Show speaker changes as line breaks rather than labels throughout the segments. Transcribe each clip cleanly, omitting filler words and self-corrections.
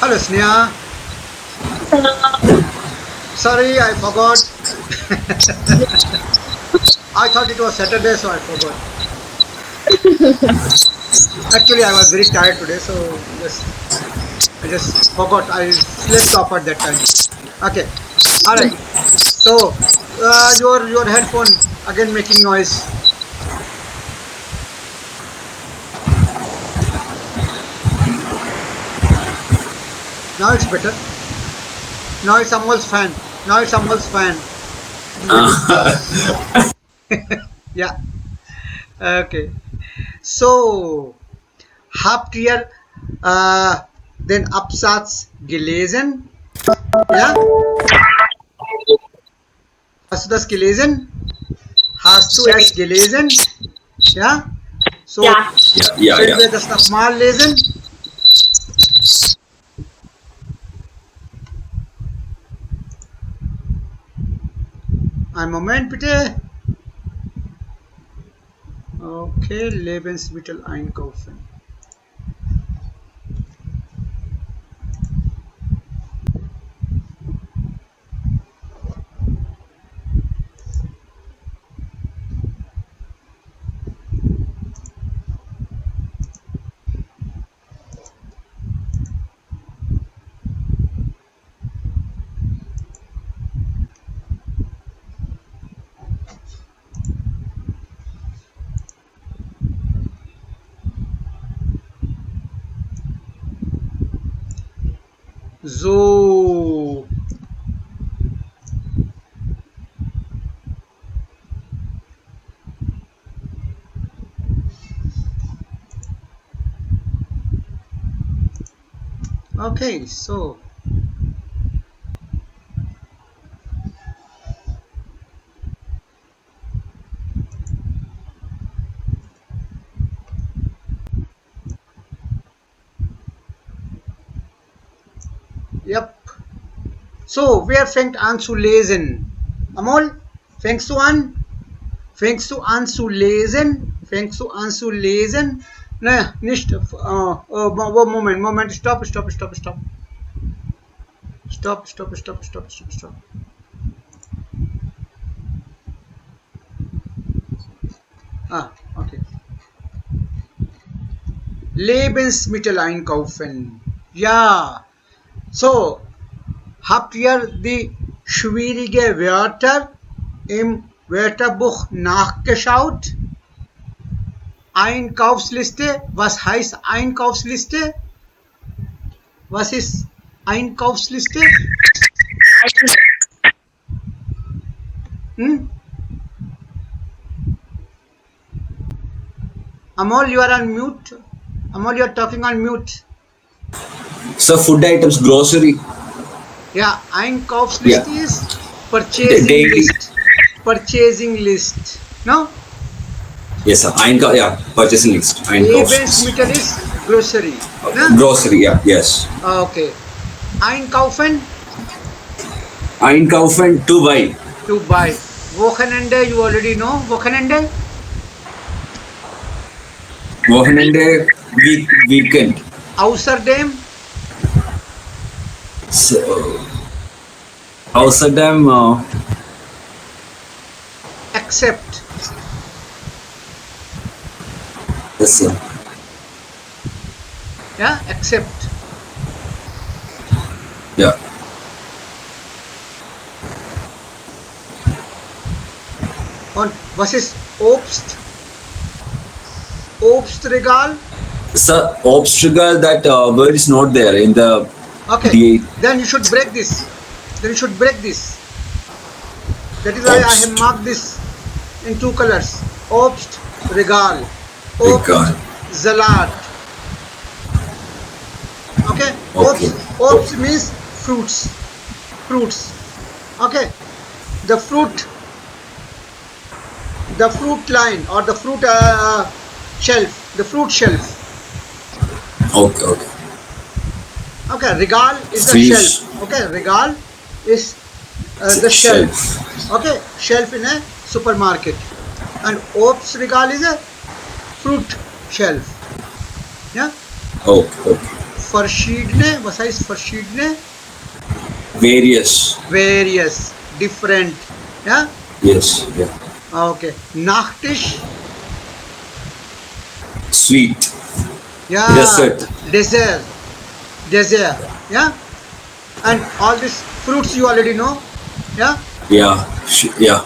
Hello, Sneha. Sorry, I forgot. I thought it was Saturday, so I forgot. Actually, I was very tired today, so I just forgot. I slept off at that time. Okay. All right. So, your headphone again making noise. Now it's better. Now it's Amol's fan. Now it's Amol's fan making noise. Yeah. Okay. So, habt ihr den Absatz gelesen? Ja? Hast du das gelesen? Hast du es gelesen? Ja? So,
Ja.
Yeah,
wenn
yeah.
wir das nochmal lesen. Einen Moment bitte. Okay, Lebensmittel einkaufen. So. Okay, so. Yep. So, wer fängt an zu lesen? Amol, fängst du an? Fängst du an zu lesen? Fängst du an zu lesen? Naja, nicht. Moment. Stopp. Stopp. Ah, okay. Lebensmittel einkaufen. Ja. So, habt ihr die schwierige Wörter im Wörterbuch nachgeschaut? Einkaufsliste. Was heißt Einkaufsliste? Was ist Einkaufsliste? Hm? Amol, you are on mute. Amol, you are talking on mute.
So food items, grocery.
Yeah, Einkaufsliste
Yeah.
is purchasing
Daily.
list. Purchasing list. No?
Yes, sir. Yeah, purchasing list. Einkaufs.
Lebensmittel is grocery. No?
Grocery, yeah, yes.
Okay. Einkaufen,
Einkaufen, to buy.
to buy. Wochenende, you already know. Wochenende?
Wochenende, weekend.
Außerdem,
So, außerdem,
except.
yes, sir.
Yeah, except.
Yeah.
Und was ist Obst? Obstregal?
Sir, obstacle, that word is not there in the
Okay.
the
Then you should break this. That is why I have marked this in two colors. Obst regal.
Regal.
Obst Salat. Okay.
Okay.
Obst means fruits. Okay. The fruit line or the fruit shelf. The fruit shelf.
Okay.
Okay. Regal is the
Fish.
shelf. Okay. Regal is the shelf. Okay. Shelf in a supermarket. And Obst regal is a fruit shelf. Yeah.
Okay.
Verschiedene. Was heißt verschiedene?
Various.
Various. Different. Yeah.
Yes. Yeah.
Okay. Nachtisch.
Sweet.
Yeah.
Dessert.
Dessert. Dessert. Yeah. And all these fruits you already know. Yeah.
Yeah. Yeah.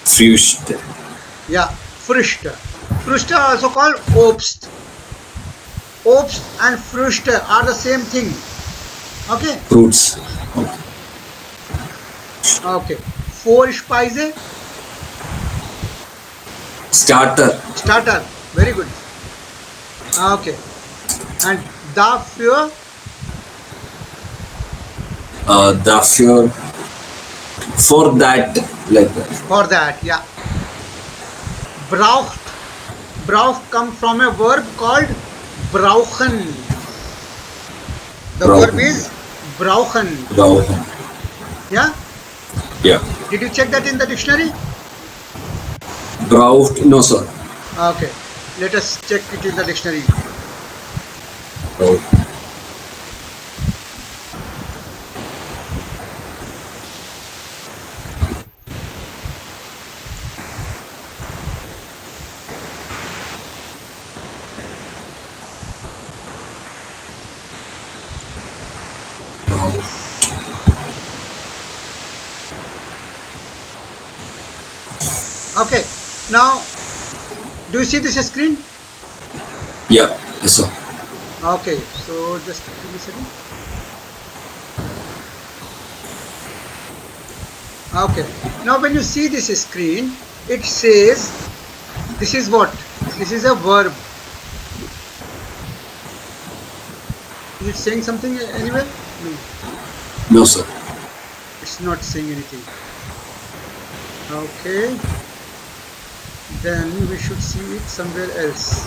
Früchte.
Yeah. Früchte. Früchte are also called Obst. Obst and Früchte are the same thing. Okay.
Fruits.
Okay. Vorspeise.
Starter.
Starter. Very good. Okay. And dafür.
Dafür. For that. Like that.
For that. Yeah. Braucht. Braucht comes from a verb called brauchen. The
Brauchen.
verb is brauchen.
Brauchen.
Yeah.
Yeah.
Did you check that in the dictionary?
Braucht. No, sir.
Okay. Let us check it in the dictionary.
Braucht.
Okay. Now, do you see this screen?
Yeah. Yes, sir.
Okay. So just give me a second. Okay. Now, when you see this screen, it says this is what? This is a verb. Is it saying something anywhere? No.
No, sir.
It's not saying anything. Okay. Then we should see it somewhere else.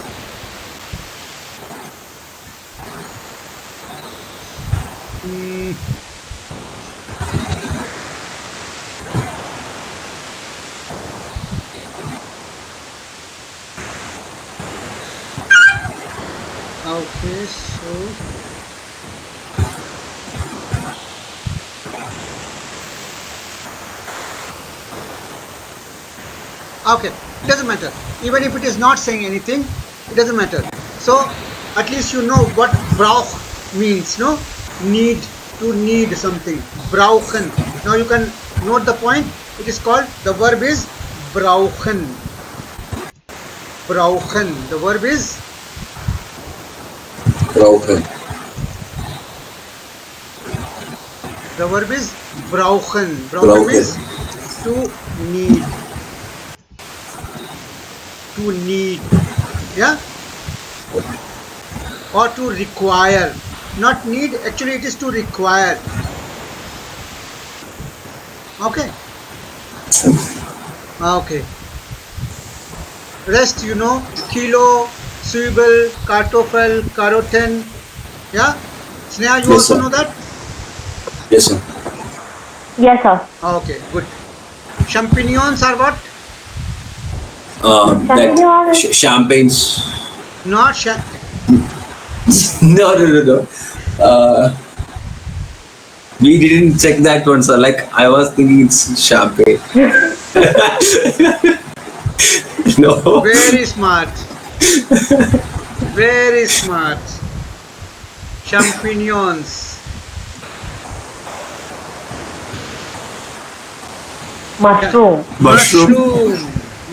Hmm. Okay, so okay, doesn't matter. Even if it is not saying anything, it doesn't matter. So at least you know what brauch means, no? Need, to need something. Brauchen. Now you can note the point. It is called, the verb is brauchen. Brauchen. The verb is
Brauchen.
The verb is brauchen. Brauchen
Brauchen.
means to need. To need. Yeah? Or to require. Not need, actually it is to require. Okay? Okay. Rest you know. Kilo, Zwiebel, Kartoffel, Karotten. Yeah? Sneha, you
Yes,
also
sir.
know that?
Yes, sir.
Yes, sir.
Okay, good. Champignons are what?
That champagnes.
Not
No, no, no, no. We didn't check that one, sir. Like, I was thinking it's champagne. No.
very smart. Very smart. Champignons.
Mushroom.
Mushroom.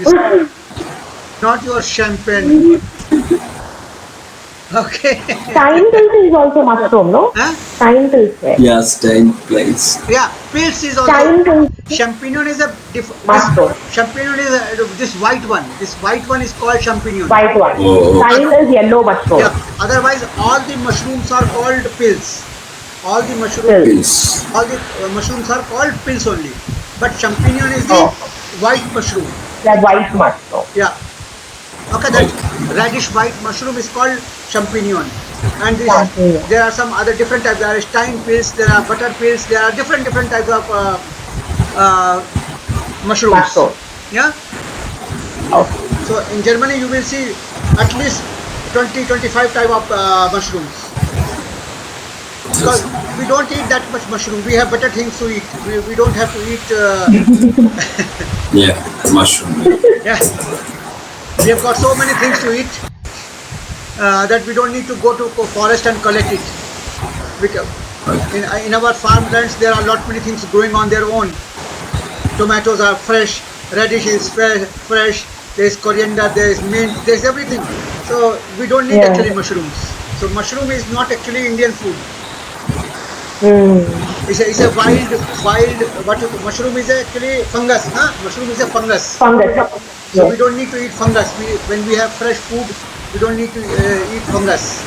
Mushroom. Not your champagne. Okay.
Time pills is also mushroom, no?
Huh?
Time pills.
Yeah, Stein place.
Yeah, pills is
Time
also.
pills.
Champignon is a
Mushroom.
champignon is this white one. This white one is called champignon.
White one.
Oh.
Time is yellow mushroom.
Yeah. Otherwise, all the mushrooms are called pills. All the mushrooms.
Pills.
Pills.
All the mushrooms are called pills only. But champignon is the
Oh.
white mushroom.
The white mushroom.
Yeah. Okay, that reddish white mushroom is called champignon. And this,
Champignon.
there are some other different types. There are stein pills, there are butter pills, there are different types of mushrooms.
Mushroom.
Yeah.
Okay.
So in Germany you will see at least 20-25 type of mushrooms. because we don't eat that much mushroom. We have better things to eat. We don't have to eat.
Yeah, mushroom.
Yeah, we have got so many things to eat that we don't need to go to forest and collect it. Because in our farmlands, there are a lot many things growing on their own. Tomatoes are fresh, radish is fresh. There's coriander, there's mint, there's everything. So we don't need
Yeah.
actually mushrooms. So mushroom is not actually Indian food. It's a wild. Mushroom is actually fungus. Huh? Mushroom is a fungus.
Fungus.
So we
Yes.
don't need to eat fungus. When we have fresh food, we don't need to eat fungus.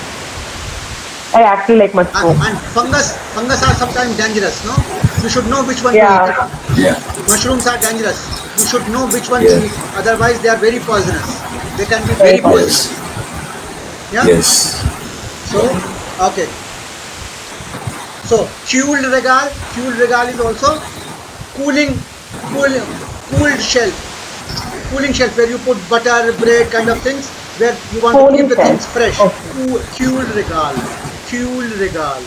I actually like mushroom.
And fungus are sometimes dangerous. No, we should know which one to
Yeah.
eat.
Yeah.
Mushrooms are dangerous. We should know which one
Yeah.
to eat. Otherwise, they are very poisonous. They can be very
Very
poisonous. Yeah.
Yes.
So okay. So cooled regal is also cooled shelf. Cooling shelf where you put butter, bread, kind of things, where you want to
Cooling
keep the
shelf.
things fresh.
Okay.
Cooled regal. Cooled regal.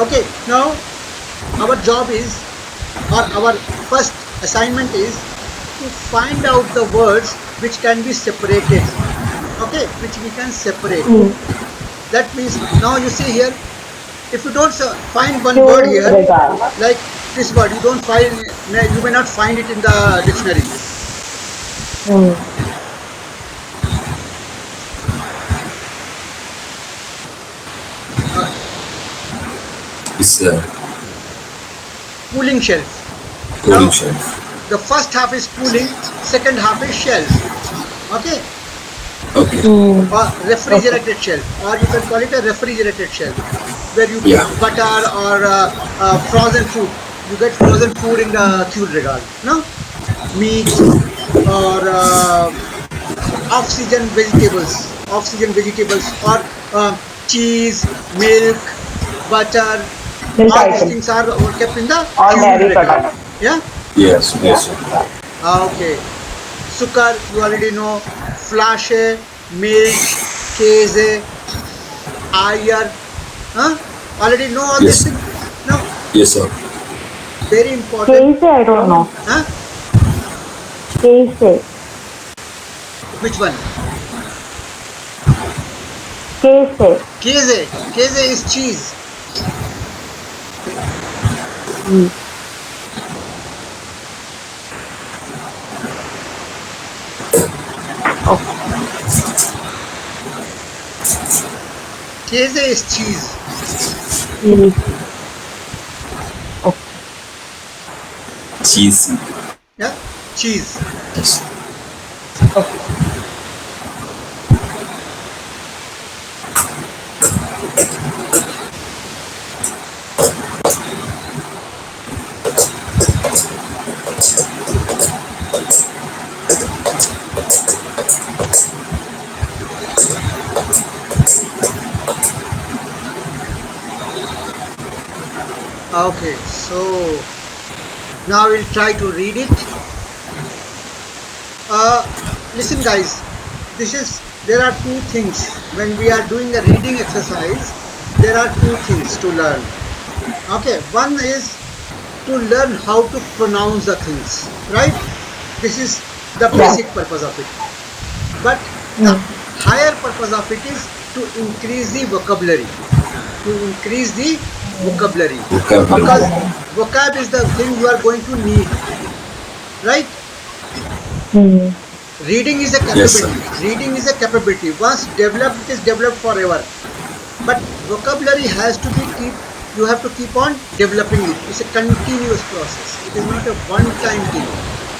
Okay, now our job is, or our first assignment is to find out the words which can be separated. Okay, which we can separate. That means now you see here, if you don't find one word
Cooling
here,
regal.
like this word, you may not find it in the dictionary.
It's a
Cooling shelf.
cooling
Now,
shelf.
the first half is cooling, second half is shelf. Okay,
Okay.
or refrigerated shelf, or you can call it a refrigerated shelf, where you
Yeah.
keep butter or frozen food. You get frozen food in the cool regal. No, meat or off-season vegetables, or cheese, milk, butter.
Milk
All these
items.
things are kept in the
All
cool
dairy
regal.
products.
Yeah.
Yes. Yes.
Okay. Sukar, you already know. Flashe, milk, keze, ayar. Huh? Already know all
Yes.
these things? No.
Yes, sir.
Very important.
Case, I don't know.
Huh?
Case.
Which one?
Case.
Keze. Keze is cheese. Keze is cheese.
Cheese.
Yeah? Cheese.
Yes.
Okay, so now we'll try to read it. Listen, guys. There are two things when we are doing a reading exercise. There are two things to learn. Okay, one is to learn how to pronounce the things, right? This is the basic purpose of it. But the higher purpose of it is to increase the vocabulary. To increase the vocabulary.
Vocabulary.
Because vocab is the thing you are going to need, right? Reading is a
Yes,
capability.
sir.
Reading is a capability. Once developed, it is developed forever. But vocabulary has to be you have to keep on developing it. It's a continuous process. It is not a one-time thing.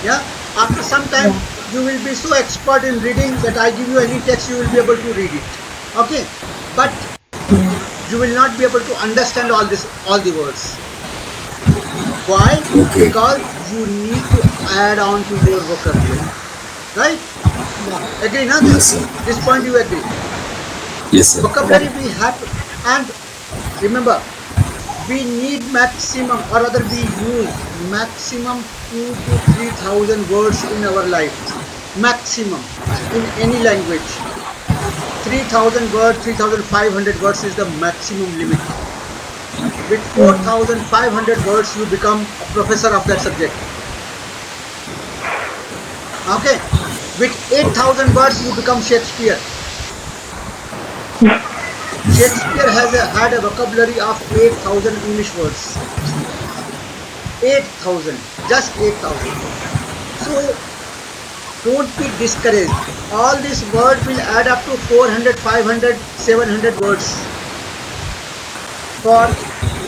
Yeah. After some time, you will be so expert in reading that I give you any text, you will be able to read it. Okay. But you will not be able to understand all the words. Why?
Okay.
Because you need to add on to your vocabulary. Right? Agree, na?
Yes, sir.
This point you agree.
Yes, sir.
Vocabulary we have, and remember, we need maximum, or rather we use maximum 2 to 3,000 words in our life. Maximum in any language. 3000 words, 3500 words is the maximum limit. With 4500 words, you become a professor of that subject. Okay. With 8000 words, you become Shakespeare. Shakespeare had a vocabulary of 8000 English words. 8000, just 8000. So don't be discouraged. All these words will add up to 400, 500, 700 words. For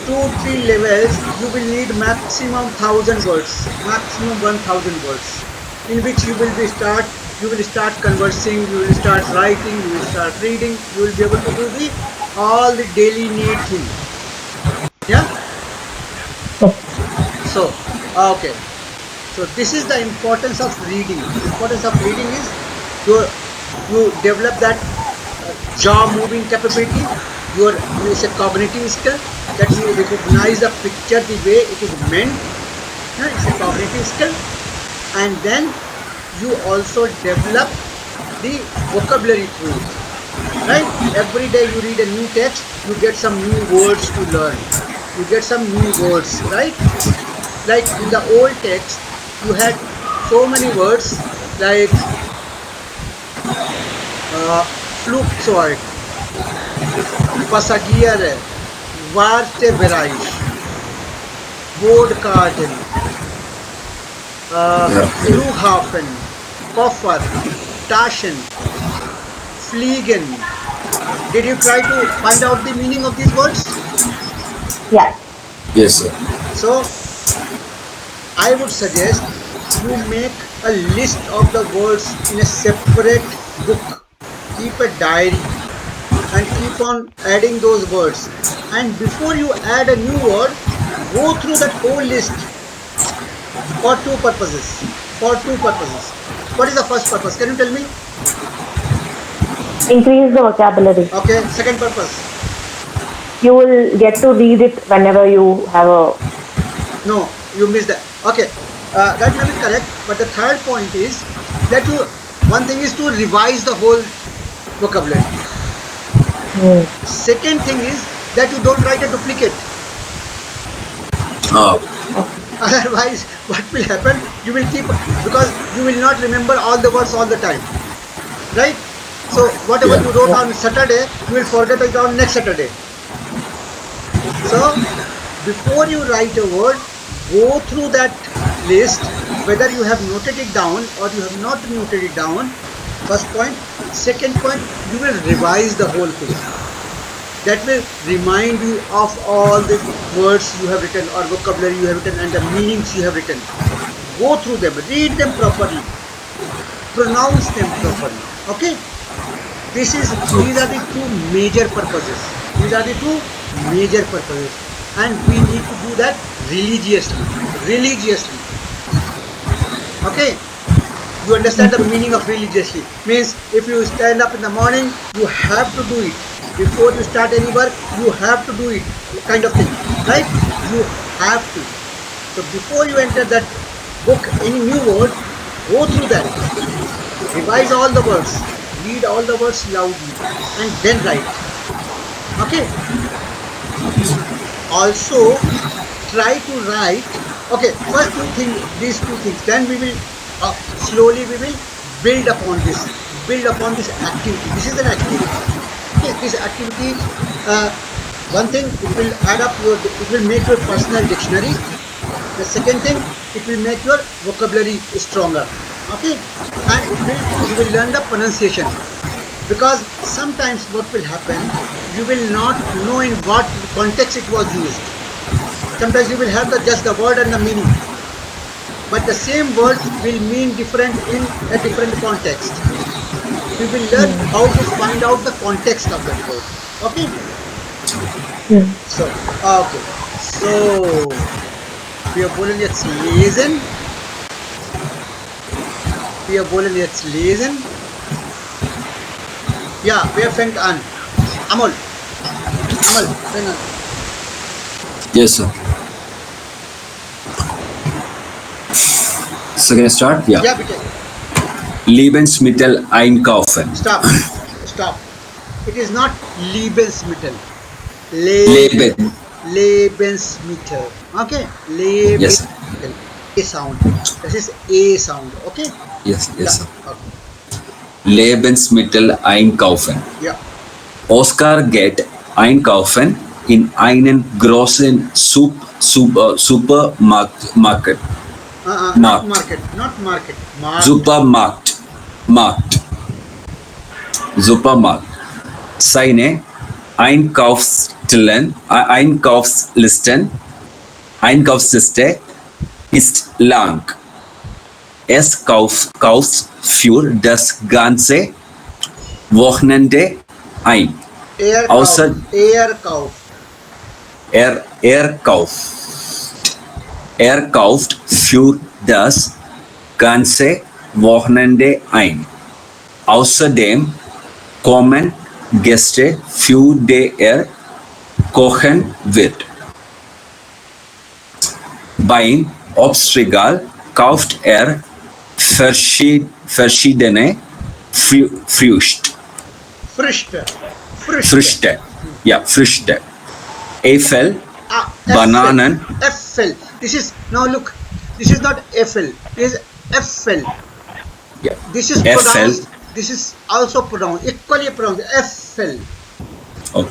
2-3 levels, you will need maximum 1000 words, maximum 1000 words, in which you will start conversing, you will start writing, you will start reading, you will be able to do all the daily need thing. Yeah. So okay. So this is the importance of reading. The importance of reading is you develop that jaw moving capability. It's a cognitive skill that you recognize the picture the way it is meant. It's a cognitive skill, and then you also develop the vocabulary through it. Right? Every day you read a new text, you get some new words to learn. You get some new words, right? Like in the old text, you had so many words like Flugzeug, Passagiere, Wartebereich, Bordkarten, Flughafen, Koffer, Taschen, Fliegen. Did you try to find out the meaning of these words?
Yeah.
Yes, sir.
So I would suggest you make a list of the words in a separate book. Keep a diary and keep on adding those words. And before you add a new word, go through that whole list for two purposes. For two purposes. What is the first purpose? Can you tell me?
Increase the vocabulary.
Okay. Second purpose.
You will get to read it whenever you have a...
No, you missed that. Okay, that may be correct. But the third point is that one thing is to revise the whole vocabulary. Second thing is that you don't write a duplicate. Otherwise, what will happen? You will keep, because you will not remember all the words all the time. Right? So whatever you wrote on Saturday, you will forget it on next Saturday. So before you write a word, go through that list, whether you have noted it down or you have not noted it down. First point. Second point, you will revise the whole thing. That will remind you of all the words you have written or vocabulary you have written and the meanings you have written. Go through them, read them properly, pronounce them properly. Okay? These are the two major purposes. These are the two major purposes. And we need to do that religiously. Okay? You understand the meaning of religiously? Means if you stand up in the morning, you have to do it. Before you start any work, you have to do it. Kind of thing. Right? You have to. So before you enter that book, any new word, go through that. Revise all the words. Read all the words loudly. And then write. Okay? Also, try to write. Okay, first these two things. Then we will slowly build upon this activity. This is an activity. Okay, this activity. One thing, it will add up it will make your personal dictionary. The second thing, it will make your vocabulary stronger. Okay, and you will learn the pronunciation. Because sometimes what will happen, you will not know in what context it was used. Sometimes you will have just the word and the meaning. But the same word will mean different in a different context. You will learn how to find out the context of that word. Okay? So, okay. So, wir wollen jetzt lesen. Ja, wer fängt an? Amol, fäng an.
Yes, sir. So can I start? Yeah.
Ja, bitte.
Lebensmittel einkaufen.
Stop. It is not Lebensmittel.
Leben.
Lebensmittel. Okay,
Yes.
Lebensmittel. A sound. This is A sound. Okay.
Yes.
Yeah.
Yes. Sir.
Okay.
Lebensmittel einkaufen.
Yeah.
Oscar geht einkaufen in einen großen Supermarkt.
Not
Markt.
market. Not market. Market.
Supermarkt. Markt. Supermarkt. Seine Einkaufsliste ist lang. Es kauft für das ganze Wochenende ein. Außer
Airkauf.
er kauft für das ganze Wochenende ein. Außerdem kommen Gäste, für die er kochen wird. Beim Obstregal kauft er verschiedene Früchte. Früchte. Ja, Früchte. Äpfel, Bananen.
Äpfel. This is now look. This is not Äpfel. This is Äpfel.
Ja.
This is
Äpfel.
pronounced. This is also pronounced. Equally pronounced. Äpfel.
Okay.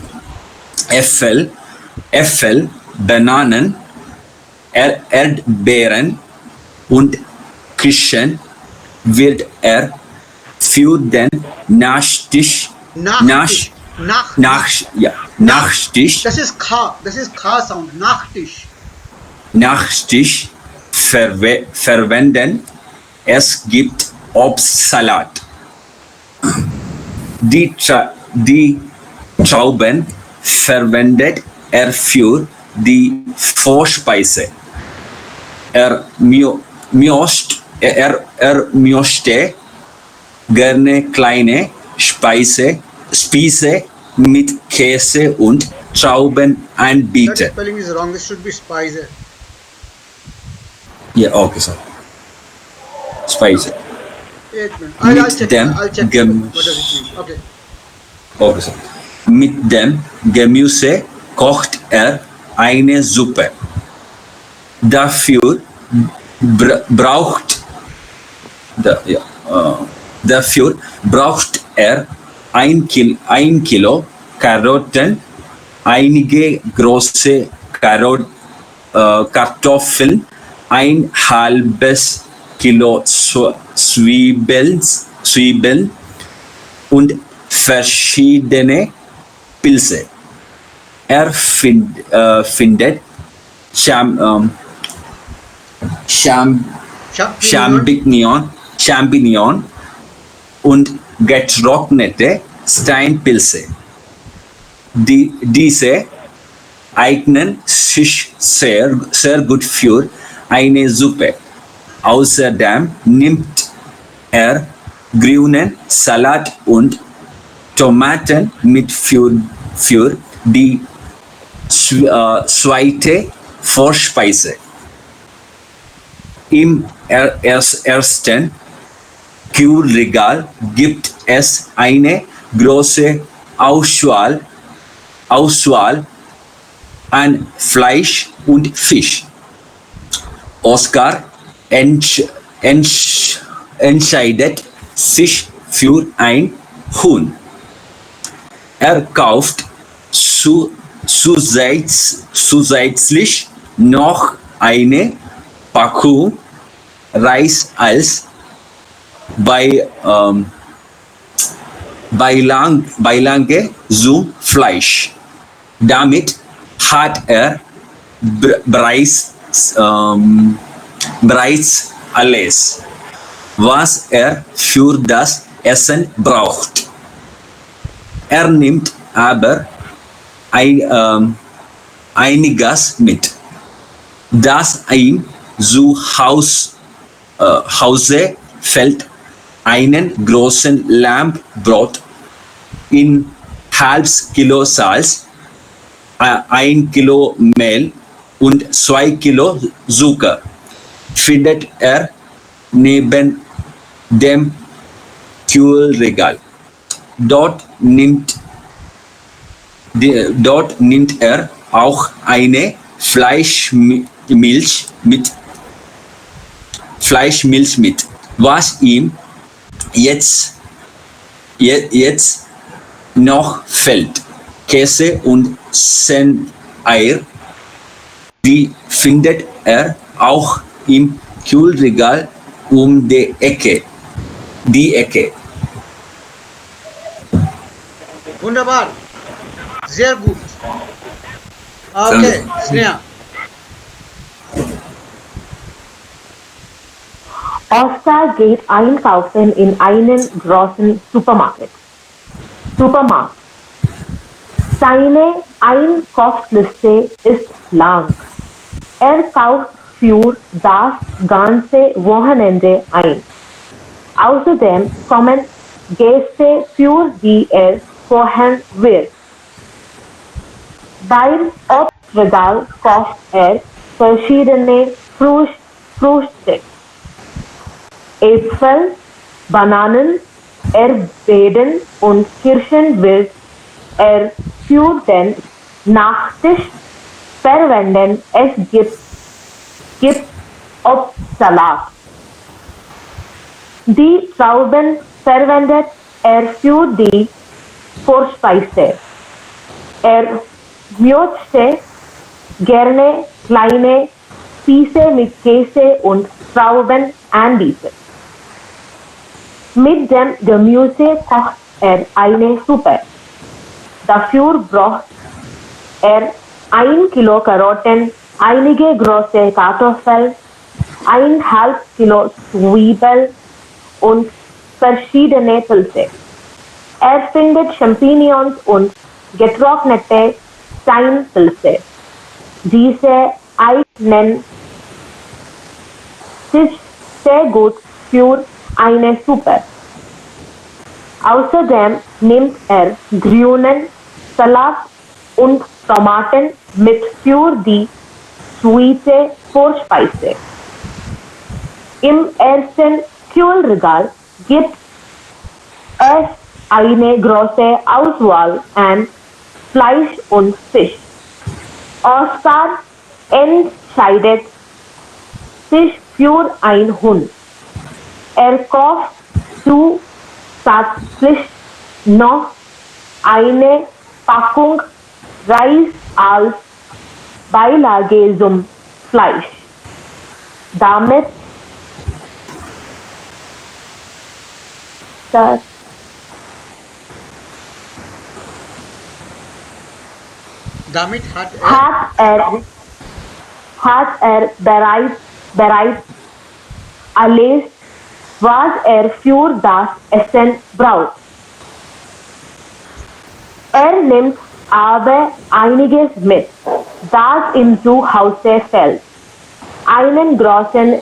Äpfel, Bananen, Erdbeeren und Kirschen wird er für den Nachtisch. Nachtisch.
Das ist K. Das ist K sound. Nachtisch.
Nachtisch verwenden. Es gibt Obstsalat. Die Trauben verwendet er für die Vorspeise. Er möchte gerne kleine Spieße mit Käse und Trauben
That
anbieten.
spelling is wrong. This should be Speise.
Ja, okay, so. Speise.
Wait a minute. I'll
Mit
check.
dem
I'll check.
Gem-
What does it mean? Okay.
Okay, so. Mit dem Gemüse kocht er eine Suppe. Dafür braucht er ein Kilo Karotten, einige große Kartoffeln, ein halbes Kilo Zwiebeln und verschiedene Pilze. Er findet Champignon und getrocknete Steinpilze. Diese eignen sich sehr gut für eine Suppe. Außerdem nimmt er grünen Salat und Tomaten mit für die zweite Vorspeise. Im ersten Kühlregal gibt es eine große Auswahl an Fleisch und Fisch. Oscar entscheidet sich für ein Huhn. Er kauft zusätzlich noch eine Packung Reis als Beilage zu Fleisch. Damit hat er bereits alles, was er für das Essen braucht. Er nimmt aber einiges mit, das ihm zu Hause fällt: einen großen Lammbrot, ein halbes Kilo Salz, 1 Kilo Mehl und 2 Kilo Zucker findet er neben dem Kühlregal. Dort nimmt Dort nimmt er auch eine Fleischmilch mit, was ihm jetzt noch fehlt. Käse und Senfeier, die findet er auch im Kühlregal um die Ecke.
Wunderbar. Sehr gut. Okay, Sneha.
Oscar geht einkaufen in einen großen Supermarkt. Seine Einkaufsliste ist lang. Er kauft für das ganze Wochenende ein. Außerdem kommen Gäste, für die er kochen wird. Beim Obstregal kauft er verschiedene Früchte. Äpfel, Bananen, Erdbeeren und Kirschen wird er für den Nachtisch verwenden. Es gibt Obstsalat. Die Trauben verwendet er für die Vorspeise. Er möchte gerne kleine Spieße mit Käse und Trauben anbieten. Mit dem Gemüse kocht er eine Suppe. Dafür braucht er 1 Kilo Karotten, einige große Kartoffeln, 1,5 Kilo Zwiebeln und verschiedene Pilze. Er findet Champignons und getrocknete Steinpilze. Diese eignen sich sehr gut für eine Suppe. Außerdem nimmt er grünen Salat und Tomaten mit für die süße Vorspeise. Im ersten Kühlregal gibt es eine große Auswahl an Fleisch und Fisch. Oscar entscheidet sich für ein Huhn. Er kauft zusätzlich noch eine Packung Reis als Beilage zum Fleisch. Damit
Damit
hat er bereits alles, was er für das Essen braucht. Er nimmt aber einiges mit, das ihm zu Hause fällt. Einen großen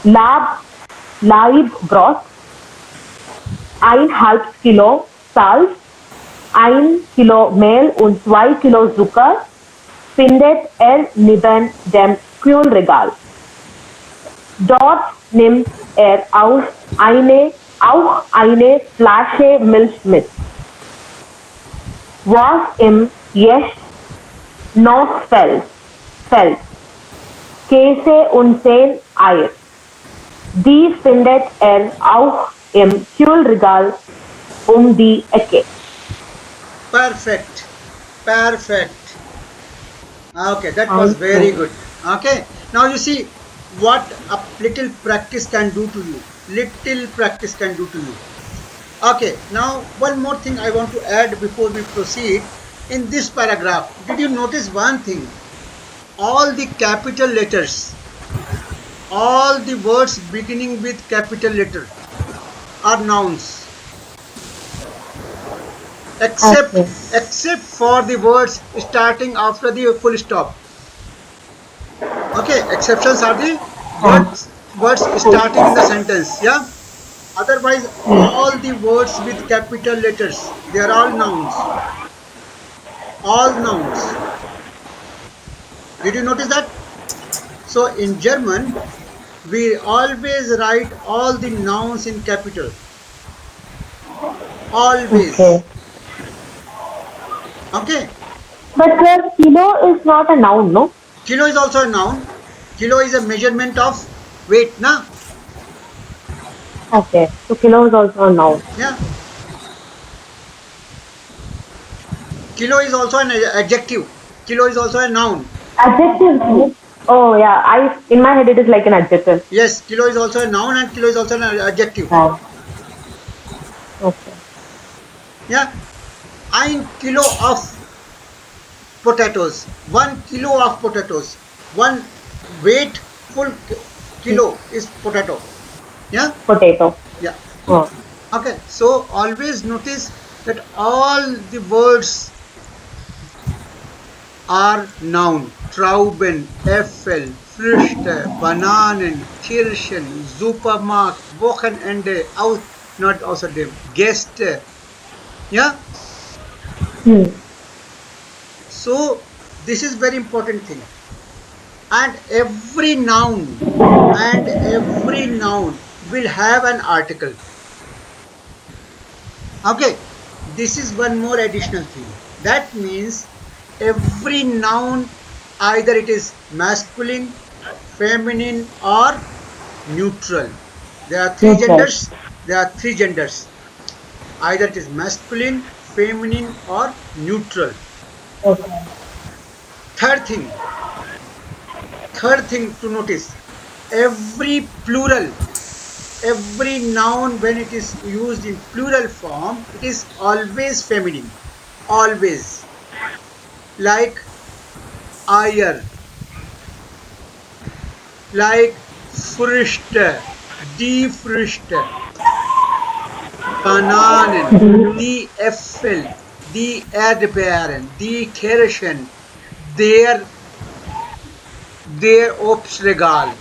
Laibbrot, 1,5 Kilo Salz, 1 Kilo Mehl und 2 Kilo Zucker findet er neben dem Kühlregal. Dort nimmt er auch eine Flasche Milch mit. Was ihm jetzt noch fällt, Käse und 10 Eier. Die findet er auch im Kühlregal um die Ecke.
Perfect. Okay, that was very good. Okay, now you see what a little practice can do to you. Okay, now one more thing I want to add before we proceed. In this paragraph, did you notice one thing? All the capital letters, all the words beginning with capital letter are nouns. Except for the words starting after the full stop. Okay, exceptions are the words starting in the sentence. Yeah. Otherwise, all the words with capital letters, they are all nouns. All nouns. Did you notice that? So in German, we always write all the nouns in capital. Always.
Okay.
Okay.
But sir, kilo is not a noun, no?
Kilo is also a noun. Kilo is a measurement of weight, na?
Okay. So kilo is also a noun.
Yeah. Kilo is also an adjective. Kilo is also a noun.
Adjective. No? Oh yeah. I in my head it is like an adjective.
Yes, kilo is also a noun and kilo is also an adjective.
Wow. Okay.
Yeah. 1 kilo of potatoes. 1 kilo of potatoes. One weight full kilo is potato. Yeah.
Potato.
Yeah.
Oh.
Okay. So always notice that all the words are noun. Trauben, Äpfel, Früchte, Bananen, Kirschen, Supermarkt, Wochenende, not außerdem, Gäste. Yeah.
Hmm.
So this is very important thing. And every noun will have an article. Okay. This is one more additional thing. That means every noun, either it is masculine, feminine, or neutral. There are three
Neutral.
genders. Either it is masculine, feminine, or neutral.
Okay.
Third thing, to notice, every noun, when it is used in plural form, it is always feminine. Always. Like Eier, like Früchte, die Früchte, Bananen, die Äpfel, die Erdbeeren, die Kirschen, der Obstregal,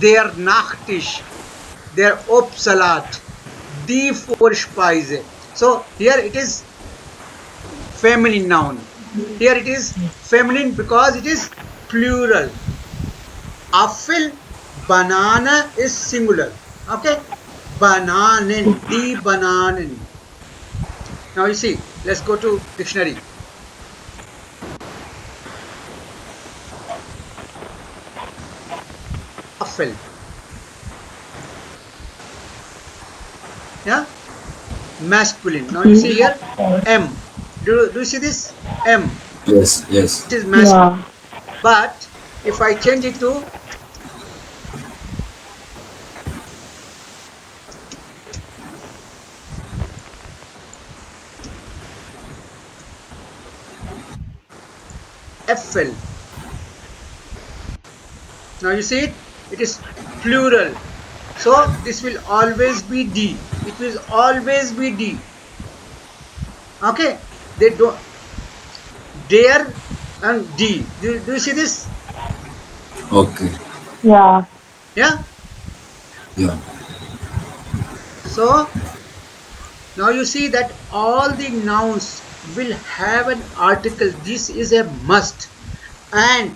der Nachtisch, der Obstsalat, die Vorspeise. So here it is feminine noun. Here it is feminine because it is plural. Apfel, banana is singular. Okay. Bananen, die Bananen. Now you see, let's go to dictionary. Apfel. Yeah. Masculine. Now you see here M. Do you see this? M.
Yes, yes.
It is masculine.
Yeah.
But if I change it to Äpfel. Now you see it? It is plural. So this will always be D. It will always be D. Okay. They don't. Dare and D. Do you see this?
Okay.
Yeah.
Yeah.
Yeah.
So now you see that all the nouns will have an article. This is a must. And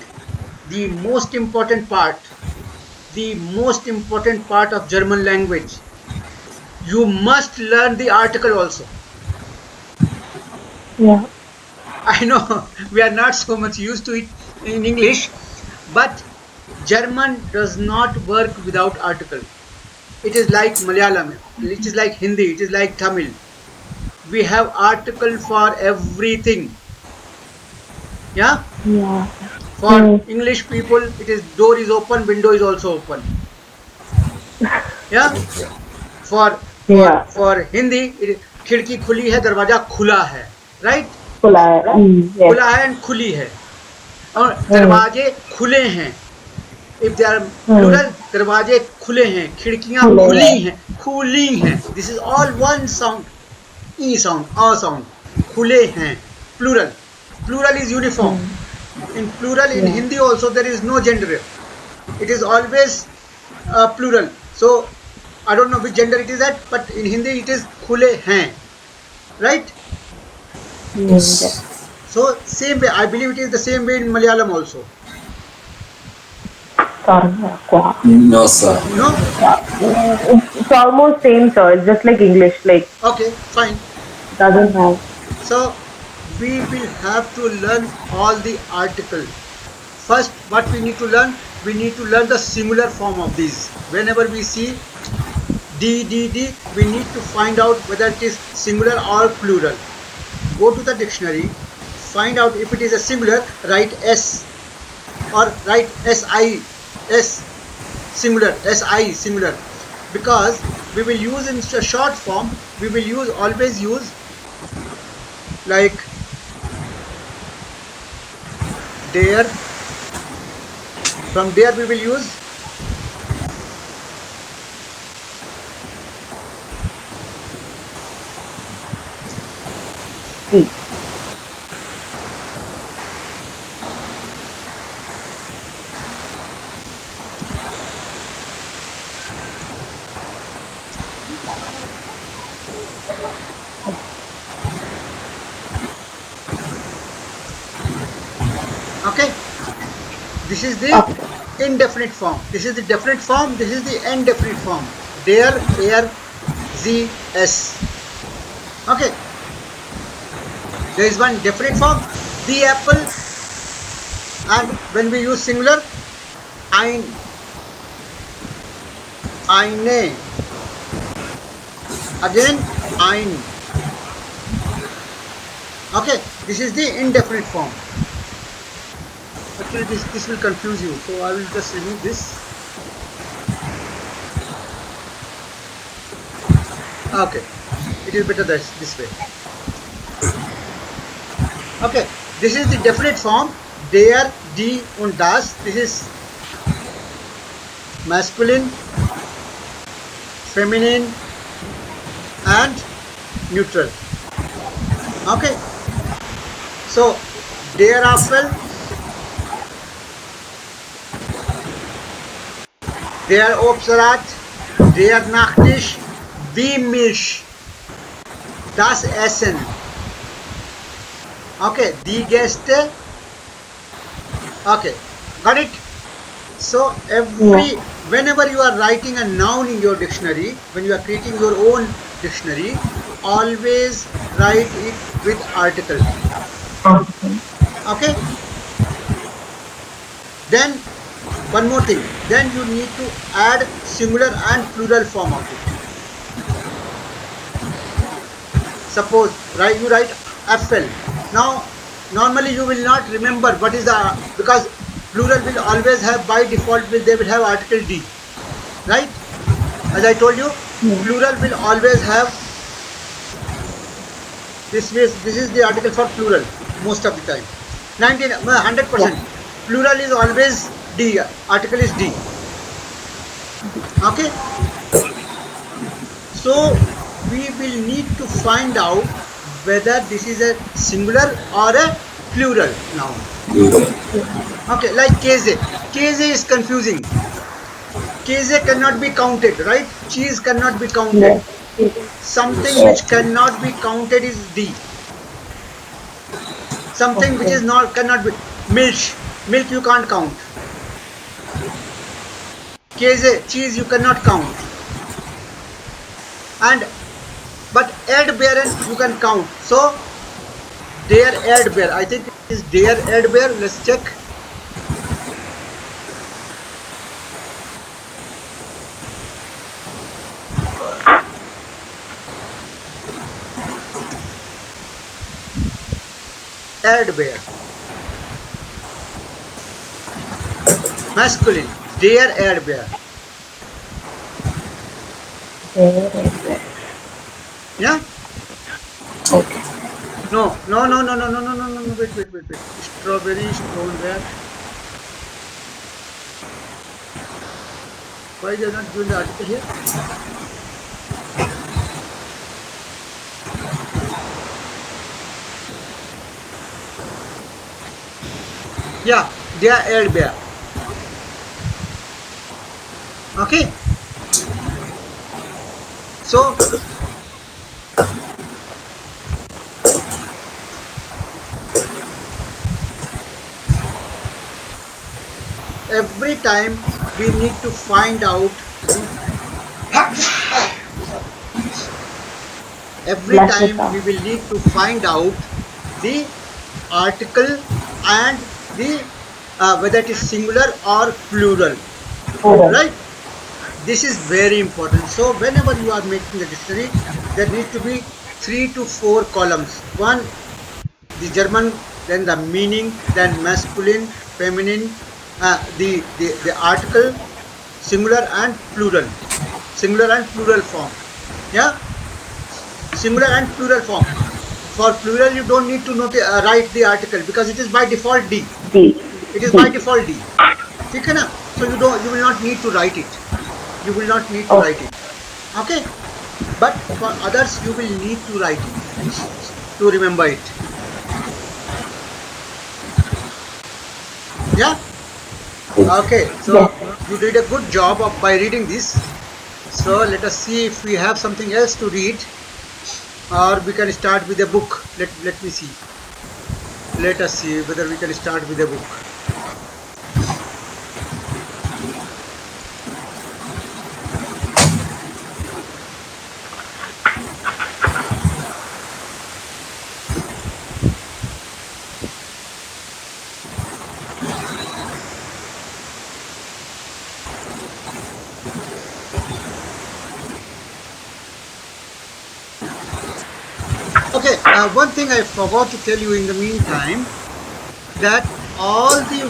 the most important part of German language, you must learn the article also.
Yeah.
I know we are not so much used to it in English, but German does not work without article. It is like Malayalam, it is like Hindi, it is like Tamil. We have article for everything. Yeah.
Yeah.
For English people, it is door is open, window is also open. Yeah. For
Yeah.
Hindi, it is खिड़की खुली है, दरवाजा खुला है. Right?
खुला है. Yes.
खुला है and खुली है. और दरवाजे खुले हैं. If they are plural, दरवाजे खुले हैं, खिड़कियां खुली हैं. This is all one sound. E sound, A sound. खुले हैं. Plural. Plural is uniform. In plural, in Hindi also, there is no gender. It is always plural. So I don't know which gender it is at, but in Hindi it is khule hain. Right?
Yes.
So same way, I believe it is the same way in Malayalam also.
Sorry.
No, sir.
No?
It's almost same, sir. It's just like English. Like
Okay, fine.
doesn't have.
So we will have to learn all the article. First, what we need to learn? We need to learn the singular form of these. Whenever we see D, D, D, we need to find out whether it is singular or plural. Go to the dictionary, find out if it is a singular, write S or write SI, S singular, SI singular, because we will use in a short form, we will always use like there. From there we will use
D.
okay. This is the
Okay.
indefinite form. This is the definite form. This is the indefinite form. There, air, Z, S. Okay. There is one definite form, the apple, and when we use singular, ein, eine. Again, ein. Okay. This is the indefinite form. Actually, this will confuse you, so I will just remove this. Okay, it is better this way. Okay, this is the definite form. Der, die und das. This is masculine, feminine and neutral. Okay, so der Apfel, der Obstsalat, der Nachtisch, die Milch, das Essen. Okay, die Gäste. Okay, got it? So whenever you are writing a noun in your dictionary, when you are creating your own dictionary, always write it with article. Okay? Then one more thing, then you need to add singular and plural form of it. Suppose you write Apple. Now normally you will not remember what is the, because plural will always have, by default they will have article D, right? As I told you, plural will always have this is the article for plural most of the time. 100%. Plural is always D, article is D. Okay? So we will need to find out whether this is a singular or a plural noun. Okay, like Käse. Käse is confusing. Käse cannot be counted, right? Cheese cannot be counted. Something which cannot be counted is D. Something which is not cannot be milk you can't count. Käse, cheese you cannot count. But Erdbeeren you can count. So der Erdbeer, I think it is der Erdbeer. Let's check. Erdbeer. Masculine. Der Erdbeer. Yeah?
Okay.
No. Wait. Strawberry, strawberry. Why they are not doing the article here? Yeah, they are Erdbeer. Okay. So every time we need to find out, every time we will need to find out the article and the whether it is singular or plural,
Plural.
right? This is very important. So whenever you are making a dictionary, there need to be 3 to 4 columns. One, the German, then the meaning, then masculine, feminine, the article, singular and plural form. Yeah, singular and plural form. For plural, you don't need to write the article because it is by default D.
D.
It is by
D.
default D. ठीक है ना? So you will not need to write it. You will not need to
Okay.
write it. Okay? But for others, you will need to write it to remember it. Yeah? Okay. So
Yes.
you did a good job of by reading this. So let us see if we have something else to read, or we can start with a book. Let me see. Let us see whether we can start with a book. Okay, one thing I forgot to tell you in the meantime, that all the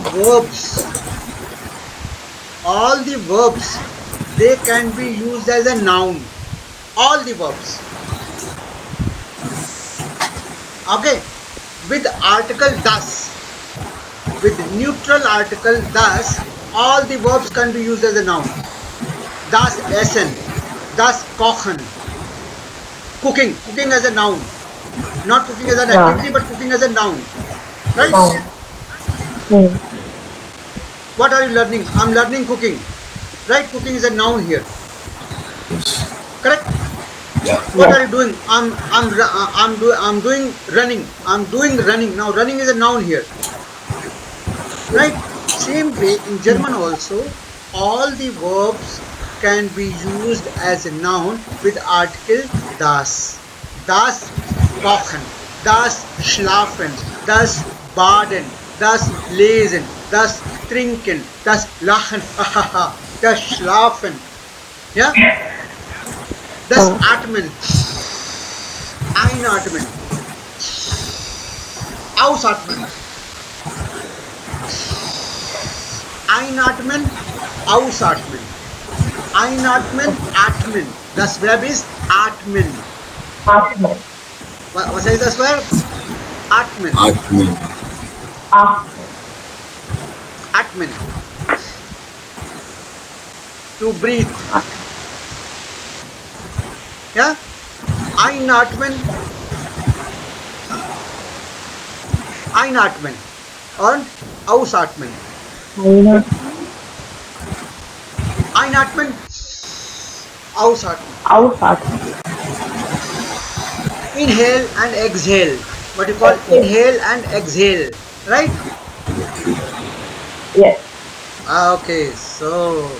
verbs, they can be used as a noun. All the verbs. Okay, with article das, with neutral article das, all the verbs can be used as a noun. Das essen, das kochen, cooking as a noun. Not cooking as an
Yeah.
activity, but cooking as a noun. Right?
Noun. Hmm.
What are you learning? I'm learning cooking. Right? Cooking is a noun here. Correct?
Yeah.
What
Yes.
are you doing? I'm doing running. I'm doing running. Now running is a noun here. Right? Same way in German also, all the verbs can be used as a noun with article das. Das kochen, das schlafen, das baden, das lesen, das trinken, das lachen, das schlafen. Ja? Das atmen, einatmen, ausatmen, einatmen, ausatmen, einatmen, atmen. Das Verb ist atmen.
Atmen.
Was heißt das Verb? Atmen.
Atmen.
Atmen.
Atmen. To breathe. Ja? Einatmen. Einatmen. Und ausatmen.
Eine.
Einatmen. Ausatmen.
Ausatmen.
Inhale and exhale. What you call inhale and exhale. Right?
Yes.
Okay, so.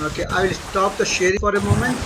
Okay, I will stop the sharing for a moment.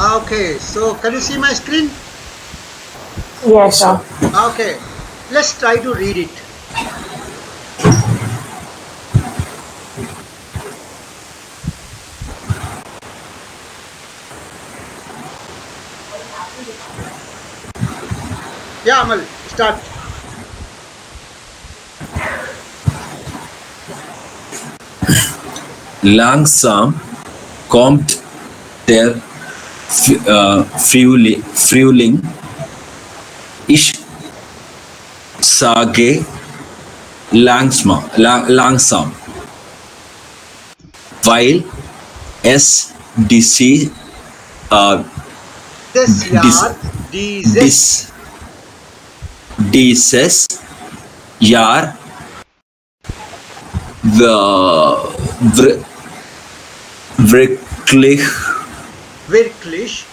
Okay, so can you see my screen?
Yes, sir.
Okay, let's try to read it. Yeah, Amal, start.
Langsam kommt der Frühling. Ich sage langsam, weil es
This
Dis-
Jahr, dieses
dieses Jahr wir- wirklich,
wirklich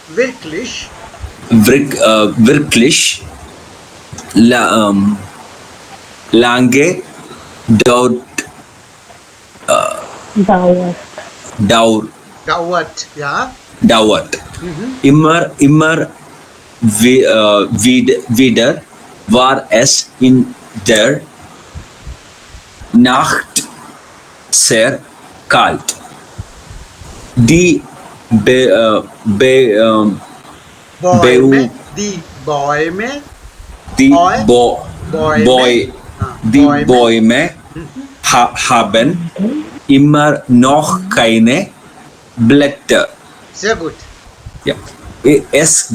wirklich lange dauert.
dauert, ja.
Dauert. Immer wieder war es in der Nacht sehr kalt. Die
Bäume, die Bäume,
die
Bäume.
die Bäume haben immer noch keine Blätter.
Sehr gut.
Ja. Es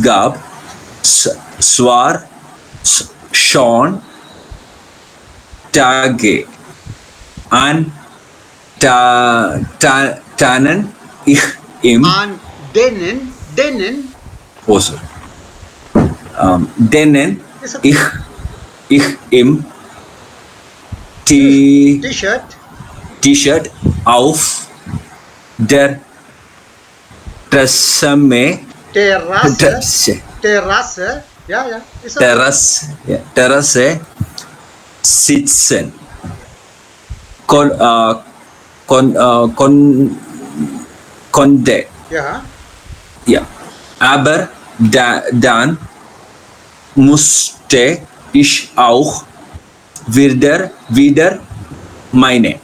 gab zwar schon Tage, an denen ich im
An denen,
oh, sorry. Denen
ist okay.
ich im
T-Shirt,
T-Shirt auf der Terrasse
Terrasse, ja, ist okay.
Terrasse sitzen konnte.
Ja,
Ja. Aber dann musste ich auch wieder meine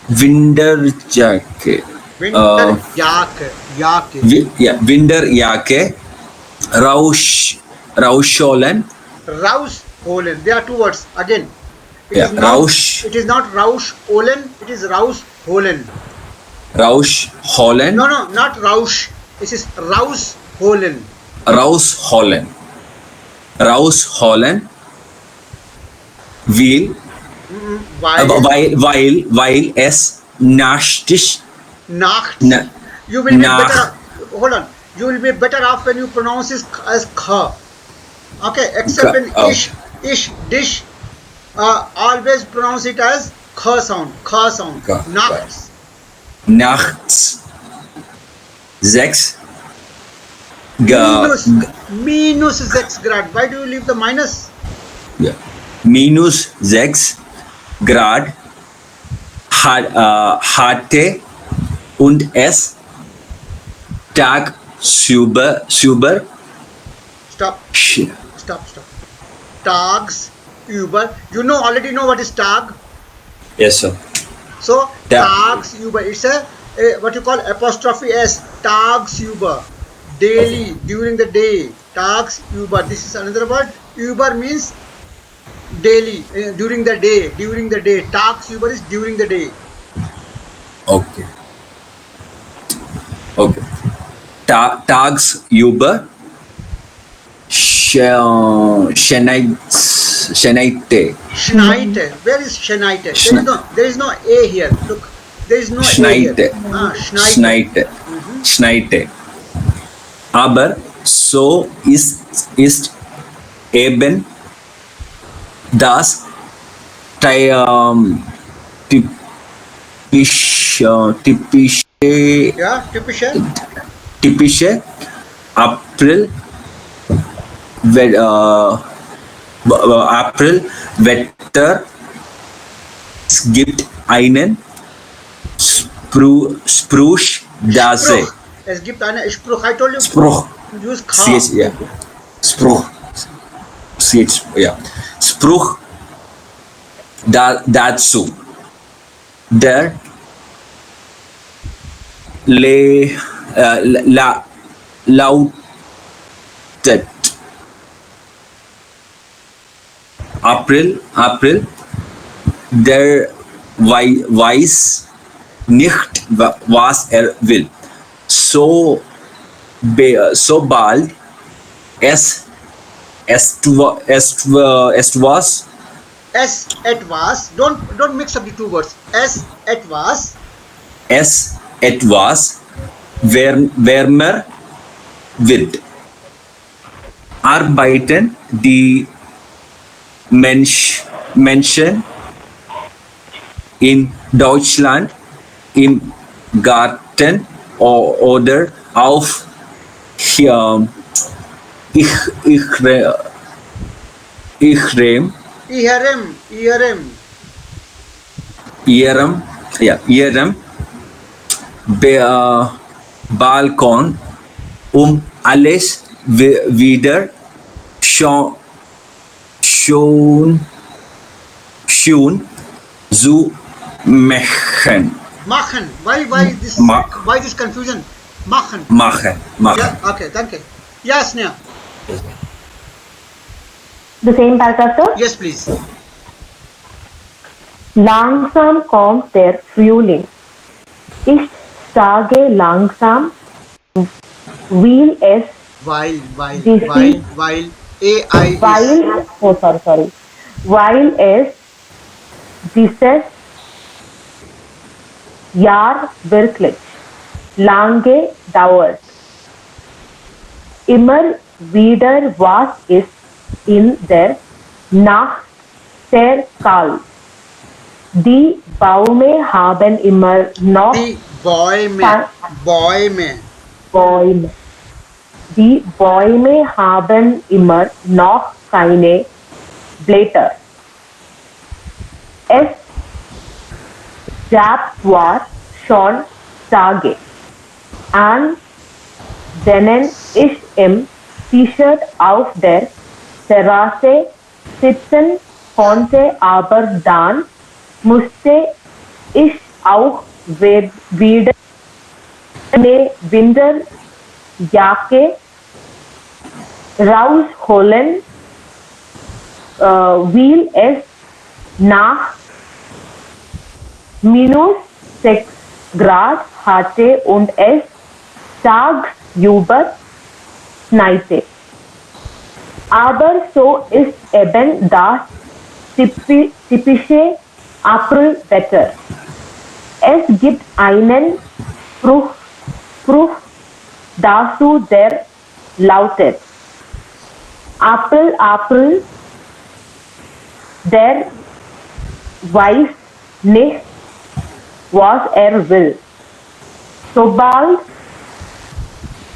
Winterjacke,
Winterjacke.
Winterjacke rausholen.
Rausholen. There are two words again. It
Ja,
is not,
raus-
it is not rausholen, it is rausholen.
Rausholen.
No, not rausch. It is rausholen.
Rausholen. Weil es nachts
Nachts.
Na-
You will be
Nach-
better. Hold on. You will be better off when you pronounce it as kha. Okay, except in
oh.
ish, dish. Always pronounce it as kha sound. Kha sound.
Kha,
Nachts.
nachts 6
Minus 6 Grad. Why do you leave the minus?
minus 6 Grad hatte und es tagsüber
Stop. Tags über. You already know what is tag.
yes sir.
So
Tag.
tags über. It's a what you call apostrophe s. Tags über. Daily, during the day. Tags über. This is another word. Über means daily, during the day. Tags über is during the day.
Okay. Tagsüber Schneite.
Schneite. Where is Schneite? There is no A here. Look. There is no
Schneite.
A here.
Schneite. Aber so ist eben das
Ja, typische.
typische April Wetter. Es gibt einen Spruch, Dase.
Es gibt eine Spruch. I told you.
Spruch.
Use
CH, yeah. Spruch. CH, yeah. Spruch dazu. Der lautet April, der weiß nicht, was will. Sobald es etwas,
S etwas. Don't mix up the two words. S etwas wärmer wird, arbeiten die Menschen in Deutschland im Garten oder auf ihrem Balkon, alles wieder schön zu machen. Why this confusion? Machen. Yeah, okay, danke. Yes, Sneha.
The same paragraph, sir?
Yes, please.
Langsam kommt der Frühling. Ich sage langsam, weil es
While
weil es dieses Jahr wirklich lange dauert. Immer wieder was ist in der Nacht sehr kalt. Die Bäume haben immer noch
die Bäume.
Die Bäume haben immer noch keine Blätter. Es gab zwar schon Tage, an denen ich im T-Shirt auf der Terrasse sitzen konnte, aber dann musste ich auch wieder eine Winterjacke rausholen, weil es nach -6 Grad hatte und es tagsüber schneite. Aber so ist eben das typische Aprilwetter. Es gibt einen Spruch dazu, der lautet: April, der weiß nicht, was er will. Sobald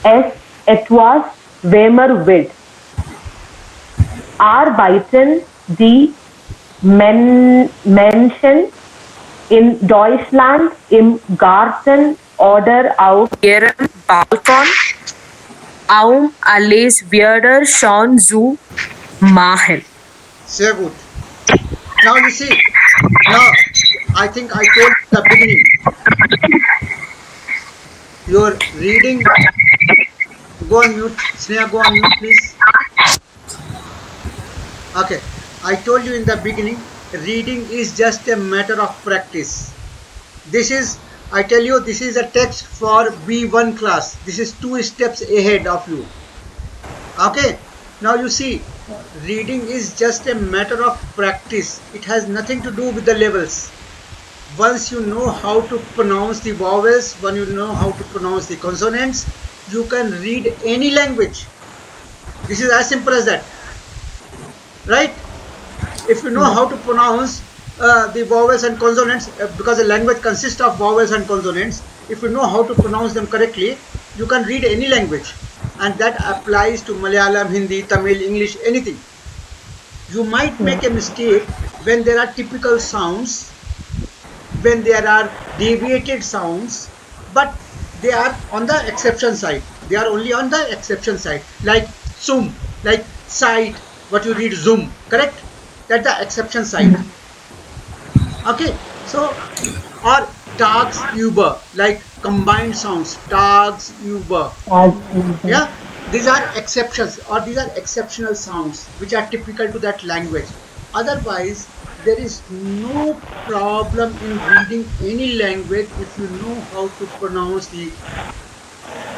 es etwas wärmer wird, arbeiten die Menschen in Deutschland im Garten oder auf ihrem Balkon, alles wieder schön zu machen.
Sehr gut. Now you see, I think I told at the beginning, your reading, go on mute, Sneha, go on mute please. Okay, I told you in the beginning, reading is just a matter of practice. I tell you, this is a text for B1 class. This is 2 steps ahead of you. Okay, now you see, reading is just a matter of practice. It has nothing to do with the levels. Once you know how to pronounce the vowels, when you know how to pronounce the consonants, you can read any language. This is as simple as that. Right? If you know how to pronounce the vowels and consonants, because a language consists of vowels and consonants, if you know how to pronounce them correctly, you can read any language. And that applies to Malayalam, Hindi, Tamil, English, anything. You might make a mistake when there are typical sounds. when there are deviated sounds, but they are on the exception side. They are only on the exception side, like zoom, like side, what you read zoom, correct? That's the exception side. Okay, so or tags uber, like combined sounds, tags uber. Yeah, these are exceptions, or these are exceptional sounds which are typical to that language. Otherwise, there is no problem in reading any language if you know how to pronounce the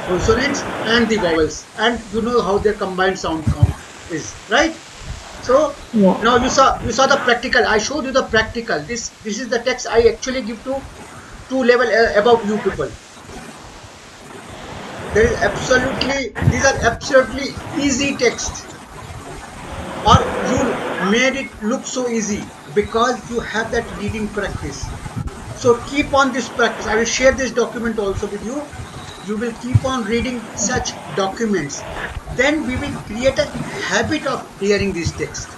consonants and the vowels, and you know how their combined sound count is, right? So
Yeah.
now you saw the practical. I showed you the practical. This is the text I actually give to two level above you people. There is absolutely, these are absolutely easy text, or you made it look so easy because you have that reading practice. So keep on this practice. I will share this document also with you. You will keep on reading such documents. Then we will create a habit of hearing this text.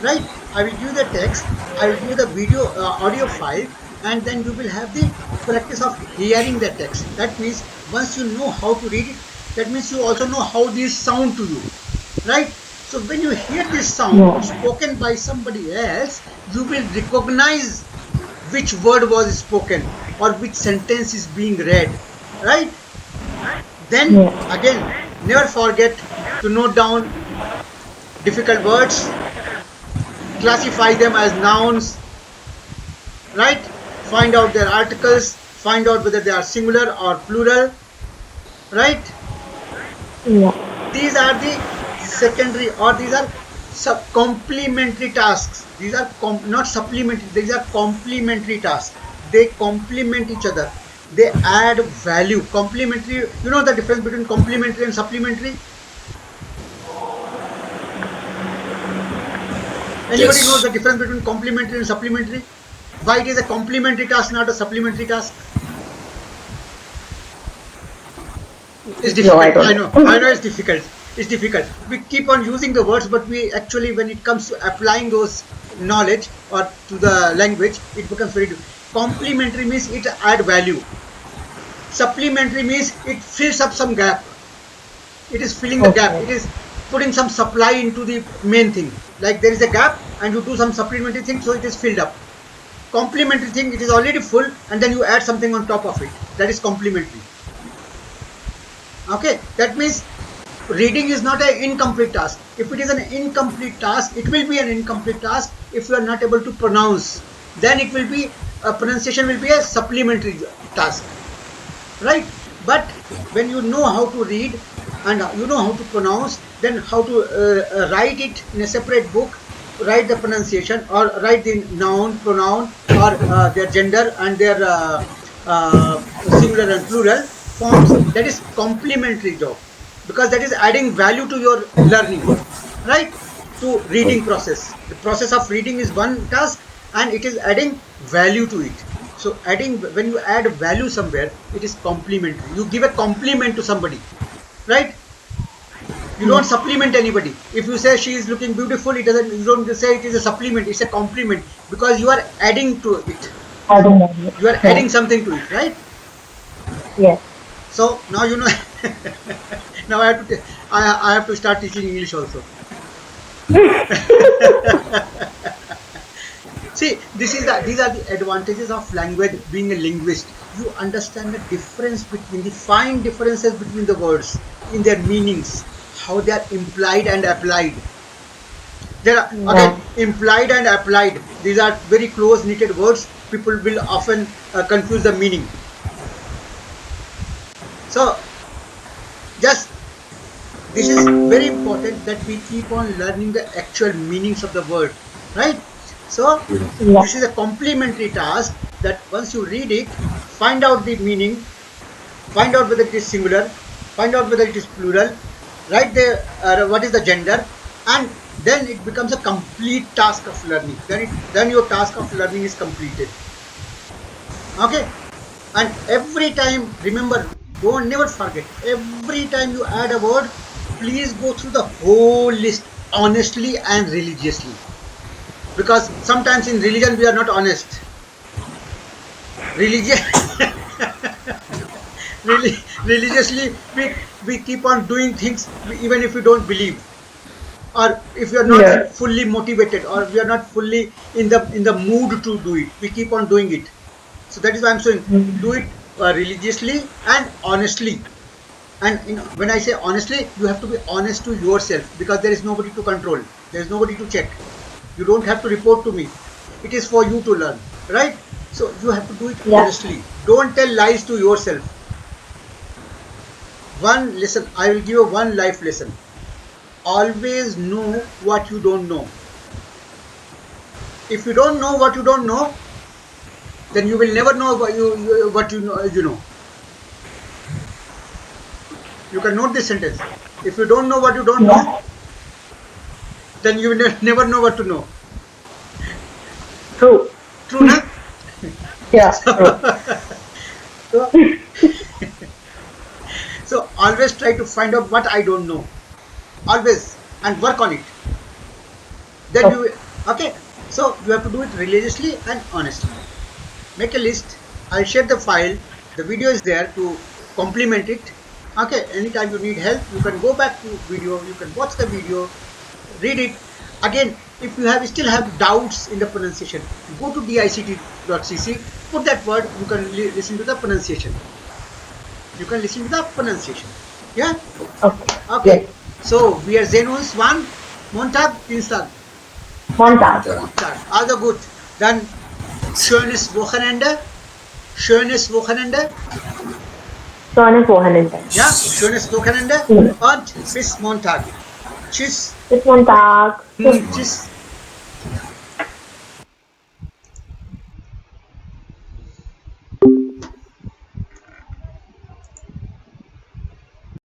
Right? I will give you the text. I will give you the video audio file, and then you will have the practice of hearing the text. That means once you know how to read it, that means you also know how these sound to you. Right? So when you hear this sound
Yeah.
spoken by somebody else, you will recognize which word was spoken or which sentence is being read, right? Then
Yeah.
again, never forget to note down difficult words, classify them as nouns, right? Find out their articles, find out whether they are singular or plural, right?
Yeah.
These are the secondary, or these are complementary tasks. These are not supplementary, these are complementary tasks. They complement each other, they add value. Complementary, you know the difference between complementary and supplementary? Anybody knows
Yes.
the difference between complementary and supplementary? Why it is a complementary task, not a supplementary task? It's
No, I
difficult.
don't
I know
know.
it's difficult. It's difficult. We keep on using the words, but we actually, when it comes to applying those knowledge or to the language, it becomes very difficult. Complementary means it add value. Supplementary means it fills up some gap. It is filling the gap.
Okay.
It is putting some supply into the main thing. Like there is a gap and you do some supplementary thing, so it is filled up. Complementary thing, it is already full and then you add something on top of it. That is complementary. Okay, that means reading is not an incomplete task. If it is an incomplete task, it will be an incomplete task if you are not able to pronounce. Then it will be a pronunciation will be a supplementary task, right? But when you know how to read and you know how to pronounce, then how to write it in a separate book, write the pronunciation or write the noun, pronoun, or their gender and their singular and plural forms. That is complementary job, because that is adding value to your learning, right? To reading process. The process of reading is one task and it is adding value to it. So adding, when you add value somewhere, it is complementary. You give a compliment to somebody, right? You don't
Yeah.
supplement anybody. If you say she is looking beautiful, it doesn't, you don't say it is a supplement, it's a compliment, because you are adding to it.
I don't know.
You are
Yeah.
adding something to it, right?
Yes.
So now you know. Now I have to I have to start teaching English also. See, these are the advantages of language, being a linguist. You understand the difference between the fine differences between the words in their meanings, how they are implied and applied. There are
Yeah.
again implied and applied. These are very close knitted words. People will often confuse the meaning. So just this is very important that we keep on learning the actual meanings of the word, right? So
Yeah.
this is a complementary task, that once you read it, find out the meaning, find out whether it is singular, find out whether it is plural, write the what is the gender, and then it becomes a complete task of learning. Then your task of learning is completed. Okay, and every time, remember, don't never forget, every time you add a word, please go through the whole list honestly and religiously, because sometimes in religion we are not honest. religious religiously we keep on doing things even if we don't believe, or if we are not
Yes.
fully motivated, or we are not fully in the mood to do it, we keep on doing it. So that is why I'm saying, do it religiously and honestly. And when I say honestly, you have to be honest to yourself, because there is nobody to control, there is nobody to check. You don't have to report to me. It is for you to learn, right? So you have to do it
Yeah.
honestly. Don't tell lies to yourself. One lesson, I will give you one life lesson. Always know what you don't know. If you don't know what you don't know, then you will never know what you know. You can note this sentence. If you don't know what you don't know,
Yeah.
then you will never know what to know.
True.
True, na?
Yeah. True.
So, so always try to find out what I don't know. Always, and work on it. Then you
Okay.
okay. So you have to do it religiously and honestly. Make a list. I'll share the file. The video is there to complement it. Okay. Anytime you need help, you can go back to video. You can watch the video, read it again. If you have still have doubts in the pronunciation, go to dict.cc. Put that word. You can listen to the pronunciation. You can listen to the pronunciation. Yeah.
Okay.
Okay.
Yes.
So wir sehen uns wann? Montag, Dienstag.
Montag.
Tag. Also gut. Dann schönes Wochenende. Schönes Wochenende.
Schönes Wochenende.
Ja, schönes Wochenende.
Mhm.
Und bis Montag. Tschüss.
Bis Montag. Tschüss.
Tschüss.